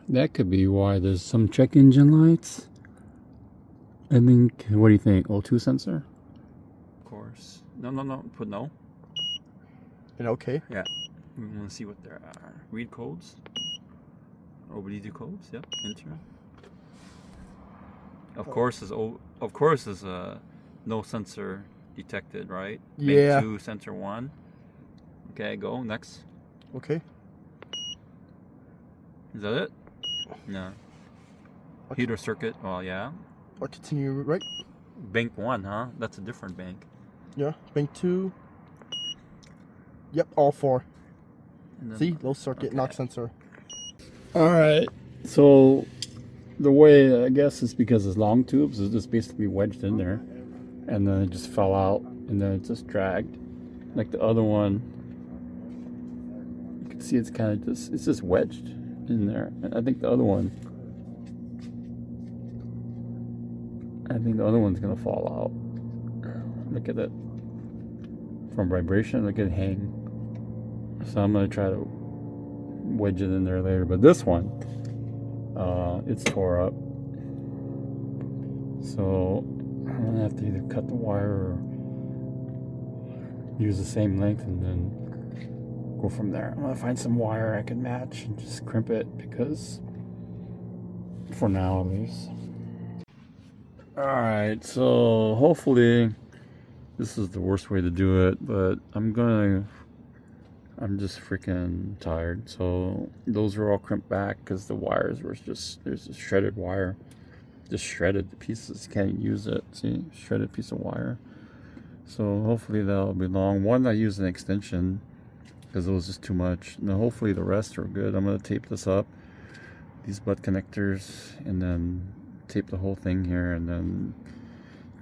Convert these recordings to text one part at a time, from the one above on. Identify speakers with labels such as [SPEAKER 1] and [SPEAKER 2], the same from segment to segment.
[SPEAKER 1] That could be why there's some check engine lights. I think, what do you think? O2 sensor? Of course. No. Put no.
[SPEAKER 2] And okay.
[SPEAKER 1] Yeah. We want to see what there are. Read codes. OBD2 codes. Yep. Enter. Of course is no sensor detected, right?
[SPEAKER 2] Yeah.
[SPEAKER 1] Bank 2, sensor 1. Okay, go next.
[SPEAKER 2] Okay.
[SPEAKER 1] Is that it? No.
[SPEAKER 2] Okay.
[SPEAKER 1] Heater circuit. Oh yeah.
[SPEAKER 2] I'll continue right.
[SPEAKER 1] Bank 1, huh? That's a different bank.
[SPEAKER 2] Yeah. Bank 2. Yep, all 4. See, low circuit,
[SPEAKER 1] okay.
[SPEAKER 2] knock sensor.
[SPEAKER 1] Alright, so the way, I guess it's because it's long tubes, it's just basically wedged in there. And then it just fell out, and then it just dragged. Like the other one, you can see it's kind of it's just wedged in there. And I think the other one's gonna fall out. Look at it. From vibration, look at it hang. So I'm gonna try to wedge it in there later. But this one, it's tore up. So I'm gonna have to either cut the wire or use the same length and then go from there. I'm gonna find some wire I can match and just crimp it, because for now at least. Alright, so hopefully this is the worst way to do it, but I'm just freaking tired. So those are all crimped back because the wires were there's a shredded wire. Just shredded the pieces, can't use it. See, shredded piece of wire. So hopefully that'll be long. One, I used an extension because it was just too much. Now hopefully the rest are good. I'm gonna tape this up, these butt connectors, and then tape the whole thing here, and then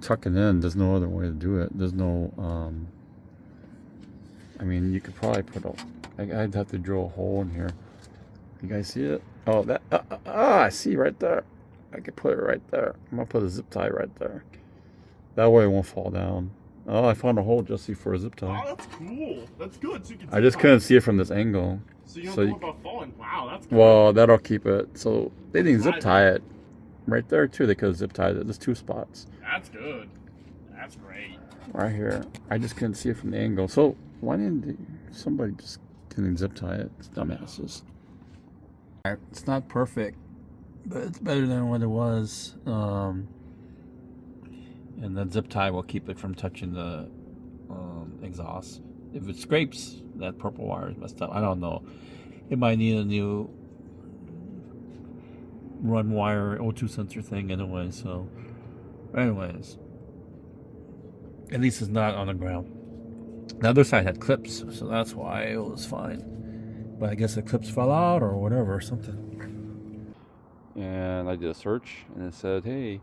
[SPEAKER 1] tuck it in. There's no other way to do it. There's no I mean, you could probably put I'd have to drill a hole in here. You guys see it? Oh, that I see right there. I could put it right there. I'm gonna put a zip tie right there. That way it won't fall down. Oh, I found a hole just for a zip tie.
[SPEAKER 2] Oh, that's cool. That's good. So you can
[SPEAKER 1] I just couldn't see it from this angle.
[SPEAKER 2] So you don't know about falling. Wow, that's good.
[SPEAKER 1] Well, that'll keep it. So they didn't zip tie it. Right there too, they could have zip tied it. There's 2 spots.
[SPEAKER 2] That's good. That's great.
[SPEAKER 1] Right here. I just couldn't see it from the angle. So why didn't somebody just didn't zip tie it? It's dumbasses. It's not perfect, but it's better than what it was. And that zip tie will keep it from touching the exhaust. If it scrapes, that purple wire is messed up. I don't know. It might need a new run wire O2 sensor thing anyway. So anyways, at least it's not on the ground. The other side had clips, so that's why it was fine. But I guess the clips fell out or whatever, or something. And I did a search, and it said, hey,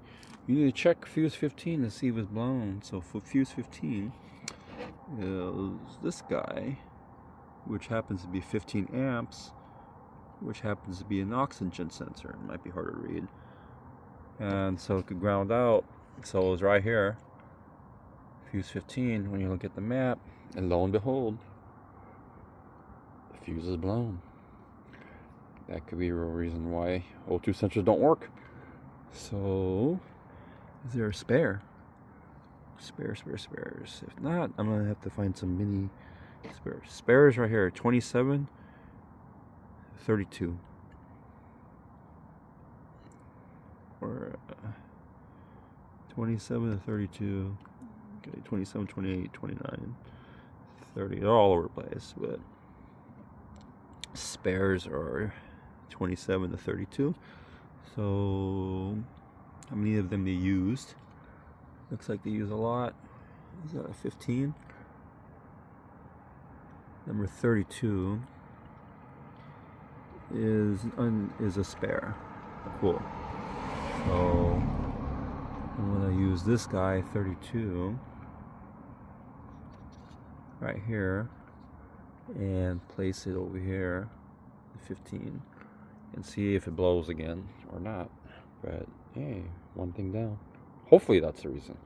[SPEAKER 1] you need to check fuse 15 to see if it's blown. So for fuse 15 is this guy, which happens to be 15 amps, which happens to be an oxygen sensor. It might be hard to read. And so it could ground out. So it was right here, fuse 15, when you look at the map, and lo and behold, the fuse is blown. That could be a real reason why O2 sensors don't work. So, is there a spare? Spares. If not, I'm gonna have to find some mini spares. Spares right here, 27, 32. Or 27 to 32. Okay, 27, 28, 29, 30. They're all over the place, but spares are 27 to 32. So how many of them they used? Looks like they use a lot. Is that a 15? Number 32 is a spare. Cool. So I'm gonna use this guy, 32, right here, and place it over here, 15, and see if it blows again or not. But hey, one thing down. Hopefully that's the reason.